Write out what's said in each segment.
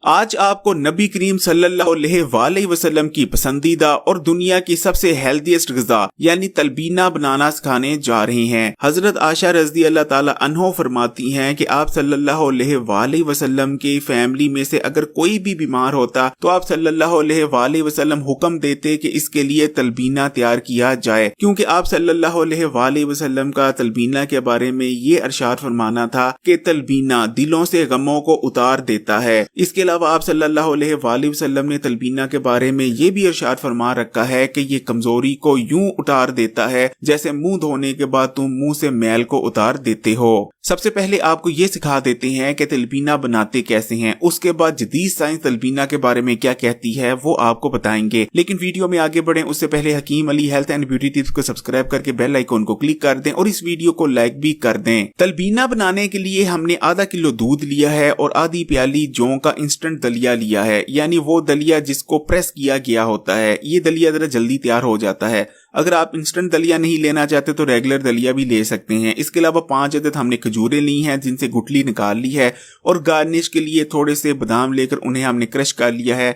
آج آپ کو نبی کریم صلی اللہ علیہ وسلم کی پسندیدہ اور دنیا کی سب سے ہیلتھیسٹ غذا یعنی تلبینہ بنانا سکھانے جا رہے ہیں۔ حضرت عائشہ رضی اللہ تعالی عنہ فرماتی ہیں کہ آپ صلی اللہ علیہ وسلم کی فیملی میں سے اگر کوئی بھی بیمار ہوتا تو آپ صلی اللہ علیہ وسلم حکم دیتے کہ اس کے لیے تلبینہ تیار کیا جائے، کیونکہ آپ صلی اللہ علیہ وسلم کا تلبینہ کے بارے میں یہ ارشاد فرمانا تھا کہ تلبینہ دلوں سے غموں کو اتار دیتا ہے۔ اس کے علاوہ آپ صلی اللہ علیہ وسلم نے تلبینہ کے بارے میں یہ بھی ارشاد فرما رکھا ہے کہ یہ کمزوری کو یوں اتار دیتا ہے جیسے منہ دھونے کے بعد تم منہ سے میل کو اتار دیتے ہو۔ سب سے پہلے آپ کو یہ سکھا دیتے ہیں کہ تلبینہ بناتے کیسے ہیں، اس کے بعد جدید سائنس تلبینہ کے بارے میں کیا کہتی ہے وہ آپ کو بتائیں گے۔ لیکن ویڈیو میں آگے بڑھیں اس سے پہلے حکیم علی ہیلتھ اینڈ بیوٹی ٹپس کو سبسکرائب کر کے بیل آئیکن کو کلک کر دیں اور اس ویڈیو کو لائک بھی کر دیں۔ تلبینہ بنانے کے لیے ہم نے آدھا کلو دودھ لیا ہے اور آدھی پیالی جوں کا انسٹنٹ دلیا لیا ہے، یعنی وہ دلیا جس کو پریس کیا گیا ہوتا ہے۔ یہ دلیا ذرا جلدی تیار ہو جاتا ہے۔ اگر آپ انسٹنٹ دلیا نہیں لینا چاہتے تو ریگولر دلیا بھی لے سکتے ہیں۔ اس کے علاوہ 5 عدد ہم نے کھجوریں لی ہیں جن سے گٹلی نکال لی ہے، اور گارنش کے لیے تھوڑے سے بادام لے کر انہیں ہم نے کرش کر لیا ہے۔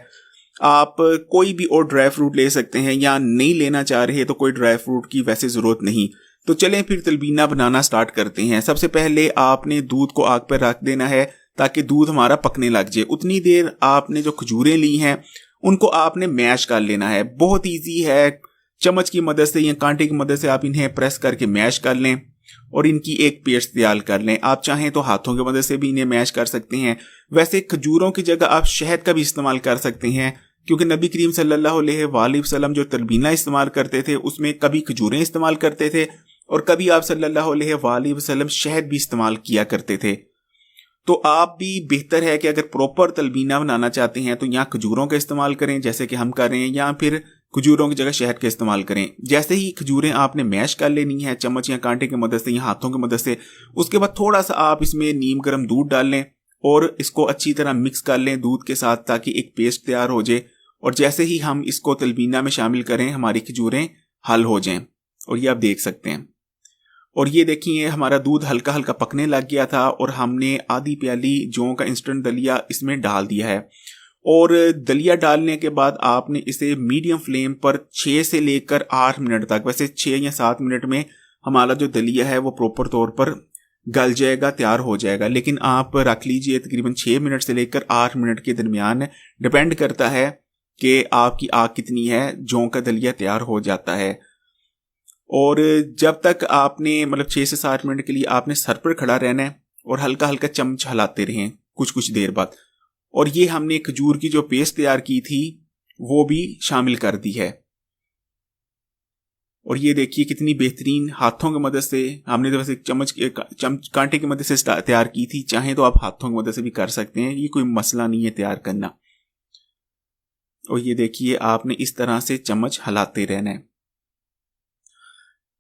آپ کوئی بھی اور ڈرائی فروٹ لے سکتے ہیں، یا نہیں لینا چاہ رہے تو کوئی ڈرائی فروٹ کی ویسے ضرورت نہیں۔ تو چلیں پھر تلبینہ بنانا سٹارٹ کرتے ہیں۔ سب سے پہلے آپ نے دودھ کو آگ پر رکھ دینا ہے تاکہ دودھ ہمارا پکنے لگ جائے۔ اتنی دیر آپ نے جو کھجوریں لی ہیں ان کو آپ نے میش کر لینا ہے۔ بہت ایزی ہے، چمچ کی مدد سے یا کانٹے کی مدد سے آپ انہیں پریس کر کے میش کر لیں اور ان کی ایک پیسٹ تیار کر لیں۔ آپ چاہیں تو ہاتھوں کی مدد سے بھی انہیں میش کر سکتے ہیں۔ ویسے کھجوروں کی جگہ آپ شہد کا بھی استعمال کر سکتے ہیں، کیونکہ نبی کریم صلی اللہ علیہ وسلم جو تلبینہ استعمال کرتے تھے اس میں کبھی کھجوریں استعمال کرتے تھے اور کبھی آپ صلی اللہ علیہ وسلم شہد بھی استعمال کیا کرتے تھے۔ تو آپ بھی بہتر ہے کہ اگر پروپر تلبینہ بنانا چاہتے ہیں تو یہاں کھجوروں کا استعمال کریں جیسے کہ ہم کر رہے ہیں، یا پھر کھجوروں کی جگہ شہد کا استعمال کریں۔ جیسے ہی کھجوریں آپ نے میش کر لینی ہے چمچ یا کانٹے کی مدد سے یا ہاتھوں کی مدد سے، اس کے بعد تھوڑا سا آپ اس میں نیم گرم دودھ ڈال لیں اور اس کو اچھی طرح مکس کر لیں دودھ کے ساتھ تاکہ ایک پیسٹ تیار ہو جائے، اور جیسے ہی ہم اس کو تلبینہ میں شامل کریں ہماری کھجوریں حل ہو جائیں، اور یہ آپ دیکھ سکتے ہیں۔ اور یہ دیکھیے ہمارا دودھ ہلکا ہلکا پکنے لگ گیا تھا اور ہم نے آدھی پیالی جوں کا انسٹنٹ دلیا اس میں ڈال دیا ہے، اور دلیا ڈالنے کے بعد آپ نے اسے میڈیم فلیم پر 6 سے لے کر 8 منٹ تک، ویسے 6 یا 7 منٹ میں ہمارا جو دلیا ہے وہ پروپر طور پر گل جائے گا، تیار ہو جائے گا، لیکن آپ رکھ لیجئے تقریباً 6 منٹ سے لے کر 8 منٹ کے درمیان، ڈیپینڈ کرتا ہے کہ آپ کی آگ کتنی ہے، جوں کا دلیا تیار ہو جاتا ہے۔ اور جب تک آپ نے 6 سے 7 منٹ کے لیے آپ نے سر پر کھڑا رہنا ہے اور ہلکا ہلکا چمچ ہلاتے رہیں کچھ دیر بعد۔ اور یہ ہم نے کھجور کی جو پیسٹ تیار کی تھی وہ بھی شامل کر دی ہے، اور یہ دیکھیے کتنی بہترین ہاتھوں کی مدد سے ہم نے ویسے کانٹے کی مدد سے تیار کی تھی، چاہیں تو آپ ہاتھوں کی مدد سے بھی کر سکتے ہیں، یہ کوئی مسئلہ نہیں ہے تیار کرنا۔ اور یہ دیکھیے آپ نے اس طرح سے چمچ ہلاتے رہنا ہے۔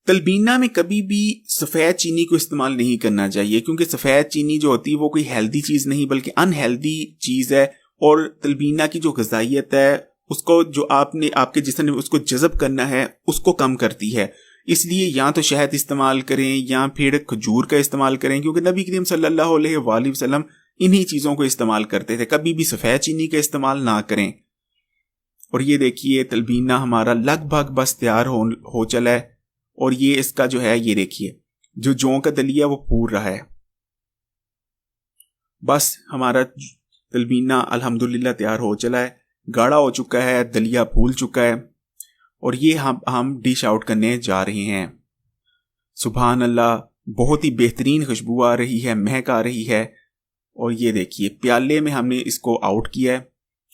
تلبینہ میں کبھی بھی سفید چینی کو استعمال نہیں کرنا چاہیے، کیونکہ سفید چینی جو ہوتی ہے وہ کوئی ہیلدی چیز نہیں بلکہ ان ہیلدی چیز ہے، اور تلبینہ کی جو غذائیت ہے اس کو جو آپ کے جسم نے اس کو جذب کرنا ہے اس کو کم کرتی ہے۔ اس لیے یا تو شہد استعمال کریں یا پھر کھجور کا استعمال کریں، کیونکہ نبی کریم صلی اللہ علیہ وسلم انہی چیزوں کو استعمال کرتے تھے، کبھی بھی سفید چینی کا استعمال نہ کریں۔ اور یہ دیکھیے تلبینہ ہمارا لگ بھگ بس تیار ہو چلا ہے، اور یہ اس کا جو ہے یہ دیکھیے جو جوں کا دلیا وہ پور رہا ہے۔ بس ہمارا تلبینہ الحمدللہ تیار ہو چلا ہے، گاڑھا ہو چکا ہے، دلیا پھول چکا ہے، اور یہ ہم ڈش آؤٹ کرنے جا رہے ہیں۔ سبحان اللہ، بہت ہی بہترین خوشبو آ رہی ہے، مہک آ رہی ہے۔ اور یہ دیکھیے پیالے میں ہم نے اس کو آؤٹ کیا ہے،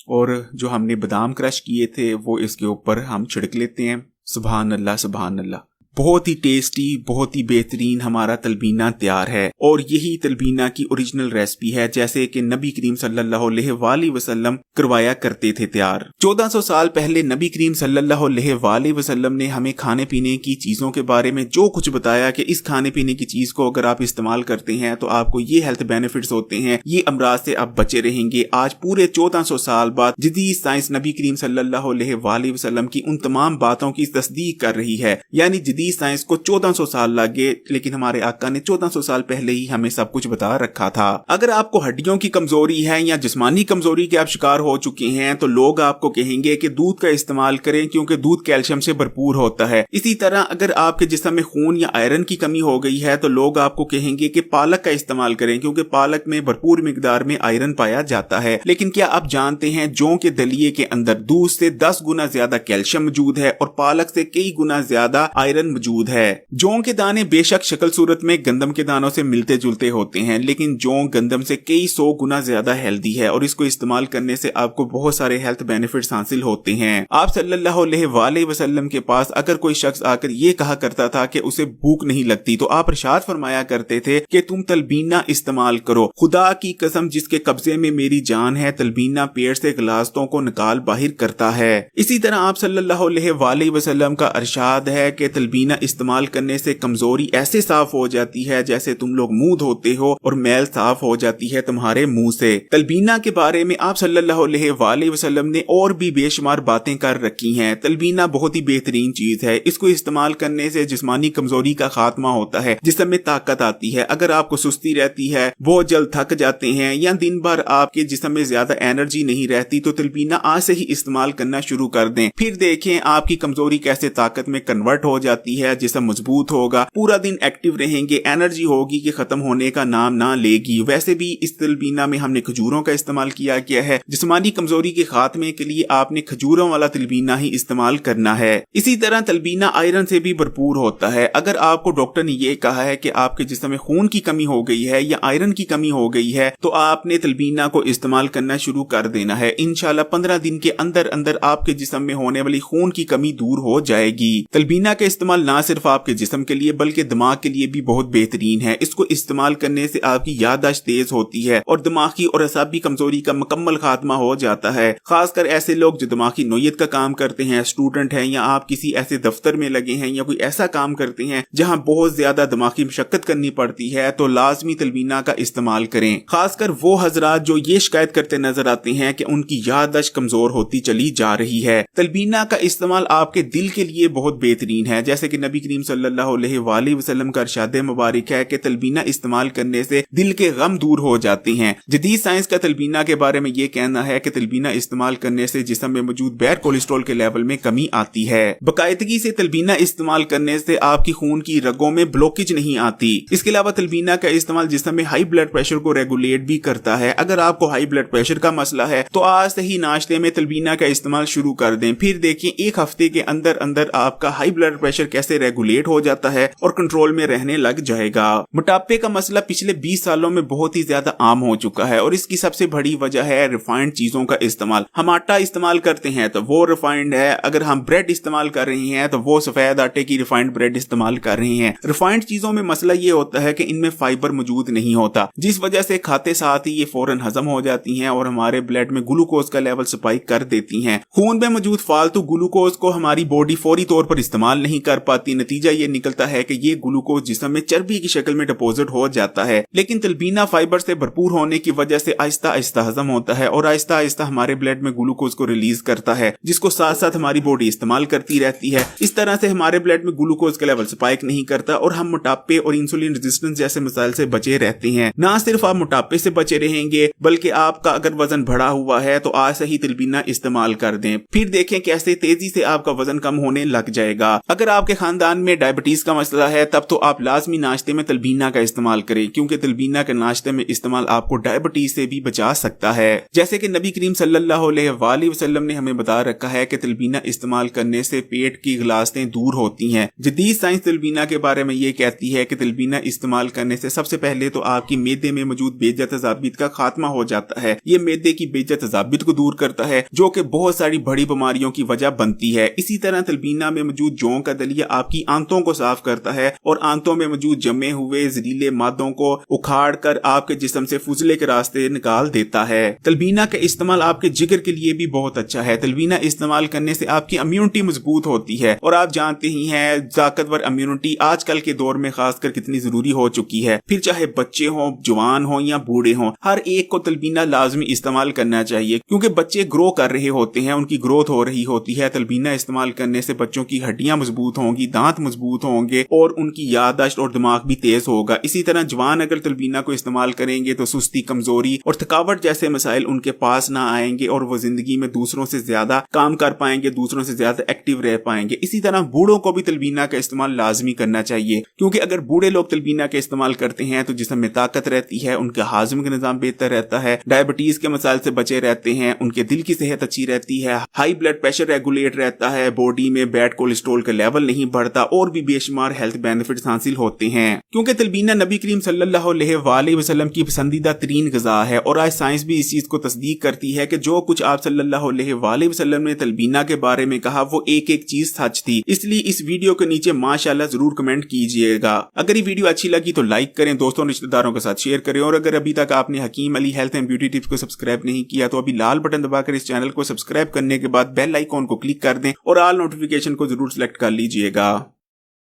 اور جو ہم نے بادام کرش کیے تھے وہ اس کے اوپر ہم چھڑک لیتے ہیں۔ سبحان اللہ سبحان اللہ، بہت ہی ٹیسٹی، بہت ہی بہترین ہمارا تلبینہ تیار ہے، اور یہی تلبینہ کی اوریجنل ریسپی ہے جیسے کہ نبی کریم صلی اللہ علیہ وسلم کروایا کرتے تھے تیار۔ 1400 سال پہلے نبی کریم صلی اللہ علیہ وسلم نے ہمیں کھانے پینے کی چیزوں کے بارے میں جو کچھ بتایا کہ اس کھانے پینے کی چیز کو اگر آپ استعمال کرتے ہیں تو آپ کو یہ ہیلتھ بینیفٹس ہوتے ہیں، یہ امراض سے آپ بچے رہیں گے۔ آج پورے 1400 سال بعد جدید سائنس نبی کریم صلی اللہ علیہ وسلم کی ان تمام باتوں کی تصدیق کر رہی ہے، یعنی جدید जदीद साइंस को 1400 साल लगे, लेकिन हमारे आका ने 1400 साल पहले ही हमें सब कुछ बता रखा था। अगर आपको हड्डियों की कमजोरी है या जिस्मानी कमजोरी के आप शिकार हो चुके हैं तो लोग आपको कहेंगे कि दूध का इस्तेमाल करें क्योंकि दूध कैल्शियम से भरपूर होता है। इसी तरह अगर आपके जिस्म में खून या आयरन की कमी हो गई है तो लोग आपको कहेंगे कि पालक का इस्तेमाल करें क्योंकि पालक में भरपूर मिकदार में आयरन पाया जाता है। लेकिन क्या आप जानते हैं जौ के दलिए के अंदर दूध से 10 गुना ज्यादा कैल्शियम मौजूद है और पालक से कई गुना ज्यादा आयरन मौजूद है। जौ के दाने बेशक शक्ल सूरत में गंदम के दानों से मिलते जुलते होते हैं, लेकिन जौ गंदम से कई 100 गुना ज्यादा हेल्दी है और इसको इस्तेमाल करने से आपको बहुत सारे हेल्थ बेनिफिट्स हासिल होते हैं। आप सल्लल्लाहु अलैहि वसल्लम के पास अगर कोई शख्स आकर ये कहा करता था कि उसे भूख नहीं लगती तो आप इरशाद फरमाया करते थे कि तुम तलबीना इस्तेमाल करो, खुदा की कसम जिसके कब्जे में मेरी जान है, तलबीना पेट से गिलास्तों को निकाल बाहर करता है। इसी तरह आप सल्लल्लाहु अलैहि वसल्लम का इरशाद है कि तलबीना इस्तेमाल करने से कमजोरी ऐसे साफ हो जाती है जैसे तुम लोग मुंह धोते हो और मैल साफ हो जाती है तुम्हारे मुंह से। तलबीना के बारे में आप सल्लल्लाहु अलैहि वसल्लम ने और भी बेशुमार बातें कर रखी हैं। तलबीना बहुत ही बेहतरीन चीज है, इसको इस्तेमाल करने से जिस्मानी कमजोरी का खात्मा होता है, जिस्म में ताकत आती है। अगर आपको सुस्ती रहती है, बहुत जल्द थक जाते हैं या दिन भर आपके जिस्म में ज्यादा एनर्जी नहीं रहती तो तलबीना आज से ही इस्तेमाल करना शुरू कर दें। फिर देखें आपकी कमजोरी कैसे ताकत में कन्वर्ट हो जाती है, जिस्म मजबूत होगा, पूरा दिन एक्टिव रहेंगे, एनर्जी होगी कि खत्म होने का नाम ना लेगी। वैसे भी इस तलबीना में हमने खजूरों का इस्तेमाल किया गया है। जिस्मानी कमजोरी के खात्मे के लिए आपने खजूरों वाला तलबीना ही इस्तेमाल करना है। इसी तरह तलबीना आयरन से भी भरपूर होता है। अगर आपको डॉक्टर ने यह कहा है कि आपके जिस्म में खून की कमी हो गई है या आयरन की कमी हो गई है तो आपने तलबीना को इस्तेमाल करना शुरू कर देना है। इंशाल्लाह 15 दिन के अंदर अंदर आपके जिस्म में होने वाली खून की कमी दूर हो जाएगी। तलबीना का इस्तेमाल ना सिर्फ आपके जिस्म के लिए बल्कि दिमाग के लिए भी बहुत बेहतरीन है। इसको इस्तेमाल करने से आपकी याददाश्त तेज होती है और दिमागी और असाबी कमजोरी का मुकम्मल खात्मा हो जाता है। खासकर ऐसे लोग जो दिमागी नोयत का काम करते हैं, स्टूडेंट हैं या आप किसी ऐसे दफ्तर में लगे हैं या कोई ऐसा काम करते हैं जहां बहुत ज्यादा दिमागी मशक्कत करनी पड़ती है तो लाजमी तलबीना का इस्तेमाल करें। खासकर वो हजरात जो ये शिकायत करते नजर आते हैं कि उनकी याददाश्त कमजोर होती चली जा रही है। तलबीना का इस्तेमाल आपके दिल के लिए बहुत बेहतरीन है, जैसे कि नबी करीम सल्लल्लाहु अलैहि वसल्लम का इरशाद मुबारक है कि तलबीना इस्तेमाल करने से दिल के गम दूर हो जाते हैं। जदीद साइंस का तलबीना के बारे में ये कहना है कि तलबीना इस्तेमाल करने से जिस्म में मौजूद बैड कोलेस्ट्रॉल के लेवल में कमी आती है। बाकायदगी से तलबीना इस्तेमाल करने से आपकी खून की रगों में ब्लॉकेज नहीं आती। इसके अलावा तलबीना का इस्तेमाल जिस्म में हाई ब्लड प्रेशर को रेगुलेट भी करता है। अगर आपको हाई ब्लड प्रेशर का मसला है तो आज से ही नाश्ते में तलबीना का इस्तेमाल शुरू कर दें। फिर देखिए एक हफ्ते के अंदर अंदर आपका हाई ब्लड प्रेशर कैसे रेगुलेट हो जाता है और कंट्रोल में रहने लग जाएगा। मोटापे का मसला पिछले 20 सालों में बहुत ही ज्यादा आम हो चुका है और इसकी सबसे बड़ी वजह है रिफाइंड चीजों का इस्तेमाल। हम आटा इस्तेमाल करते हैं तो वो रिफाइंड है, अगर हम ब्रेड इस्तेमाल कर रहे हैं तो वो सफेद आटे की रिफाइंड ब्रेड इस्तेमाल कर रहे हैं। रिफाइंड चीजों में मसला ये होता है कि इनमें फाइबर मौजूद नहीं होता, जिस वजह से खाते साथ ही ये फौरन हजम हो जाती हैं और हमारे ब्लड में ग्लूकोज का लेवल स्पाइक कर देती हैं। खून में मौजूद फालतू ग्लूकोज को हमारी बॉडी फौरी तौर पर इस्तेमाल नहीं कर पाती। नतीजा ये निकलता है कि ये ग्लूकोज जिस्म में चर्बी की शक्ल में डिपोजिट हो जाता है। लेकिन तलबीना फाइबर से भरपूर होने की वजह से आहिस्ता आहिस्ता हजम होता है और आहिस्ता आहिस्ता हमारे ब्लड में ग्लूकोज को रिलीज करता है, जिसको साथ साथ हमारी बॉडी इस्तेमाल करती रहती है। इस तरह से हमारे ब्लड में ग्लूकोज का लेवल स्पाइक नहीं करता और हम मोटापे और इंसुलिन रेजिस्टेंस जैसे मसाइल से बचे रहते हैं। ना सिर्फ आप मोटापे से बचे रहेंगे बल्कि आपका अगर वजन बढ़ा हुआ है तो आज से ही तलबीना इस्तेमाल कर दें। फिर देखें कैसे तेजी से आपका वजन कम होने लग जाएगा। अगर आपके खानदान में डायबिटीज का मसला है तब तो आप लाजमी नाश्ते में तलबीना का इस्तेमाल करें, क्योंकि तलबीना के नाश्ते में इस्तेमाल आपको डायबिटीज से भी बचा सकता है। जैसे कि नबी करीम सल्लल्लाहु अलैहि वसल्लम ने हमें बता रखा है कि तलबीना इस्तेमाल करने से पेट की गिलास्तें दूर होती हैं। जदीद साइंस तलबीना के बारे में ये कहती है कि तलबीना इस्तेमाल करने से सबसे पहले तो आपकी मेदे में मौजूद बेजा तजाबियत का खात्मा हो जाता है। ये मेदे की बेजा तजाबियत को दूर करता है जो कि बहुत सारी बड़ी बीमारियों की वजह बनती है। इसी तरह तलबीना में मौजूद जौ का दलिया आपकी आंतों को साफ करता है और आंतों में मौजूद जमे हुए जहरीले मादों को उखाड़ कर आपके जिस्म से फुजले के रास्ते निकाल देता है। तलबीना का इस्तेमाल आपके जिगर के लिए भी बहुत अच्छा है। तलबीना इस्तेमाल करने से आपकी इम्यूनिटी मजबूत होती है और आप जानते ही हैं ताकतवर इम्यूनिटी आजकल के दौर में खासकर कितनी जरूरी हो चुकी है। फिर चाहे बच्चे हों, जवान हों या बूढ़े हों, हर एक को तलबीना लाजमी इस्तेमाल करना चाहिए, क्योंकि बच्चे ग्रो कर रहे होते हैं, उनकी ग्रोथ हो रही होती है। तलबीना इस्तेमाल करने से बच्चों की हड्डियां मजबूत होंगी, दांत मजबूत होंगे और उनकी याददाश्त और दिमाग भी तेज होगा। इसी तरह जवान अगर तलबीना को इस्तेमाल करेंगे तो सुस्ती, कमजोरी और थकावट जैसे मसाइल उनके पास ना आएंगे और वो जिंदगी में दूसरों से ज्यादा काम कर पाएंगे, दूसरों से ज्यादा एक्टिव रह पाएंगे। इसी तरह बूढ़ों को भी तलबीना का इस्तेमाल लाजमी करना चाहिए, क्योंकि अगर बूढ़े लोग तलबीना का इस्तेमाल करते हैं तो जिस्म में ताकत रहती है, उनका हाजमे का निजाम बेहतर रहता है, डायबिटीज के मसाइल से बचे रहते हैं, उनके दिल की सेहत अच्छी रहती है, हाई ब्लड प्रेशर रेगुलेट रहता है, बॉडी में बैड कोलेस्ट्रॉल का लेवल नहीं बढ़ता और भी बेशुमार हेल्थ बेनिफिट्स हासिल होते हैं। क्योंकि तलबीना नबी करीम सल्लल्लाहु अलैहि वसल्लम की पसंदीदा तरीन ग़िज़ा है और आज साइंस भी इस चीज को तस्दीक करती है कि जो कुछ आप सल्लल्लाहु अलैहि वसल्लम ने तलबीना के बारे में कहा वो एक एक चीज सच थी। इसलिए इस वीडियो के नीचे माशाल्लाह जरूर कमेंट कीजिएगा। अगर ये वीडियो अच्छी लगी तो लाइक करें, दोस्तों रिश्तेदारों के साथ शेयर करें और अगर अभी तक आपने Hakeem Ali health and beauty tips को सब्सक्राइब नहीं किया तो अभी लाल बटन दबाकर इस चैनल को सब्सक्राइब करने के बाद बेल आइकॉन को क्लिक कर दें और ऑल नोटिफिकेशन को जरूर सिलेक्ट कर लीजिएगा।